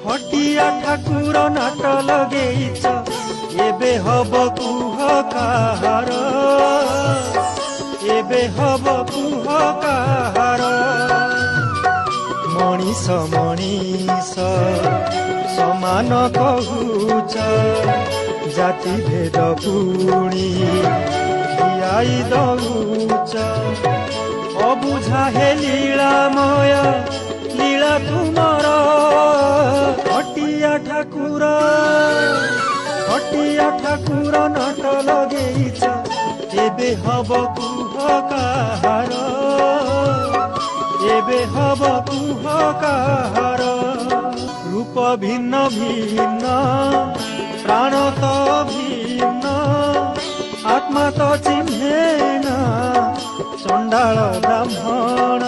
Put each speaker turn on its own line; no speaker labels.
हटिया ठाकुर नाट लगेइछ एबे हब कुह काहार एबे हब कुह काहार मणिष मणिष समान कहुच जाति भेद पुणी दियाई दउच अबुझा हे लीलामय लीला तुमर हटिया ठाकुर नाट लगेइछ एबे हब कुह काहार एबे हब कुह काहार रूप भिन्न भिन्न प्राण त भिन्न आत्मा त चिन्हेन चण्डाल ब्राह्मण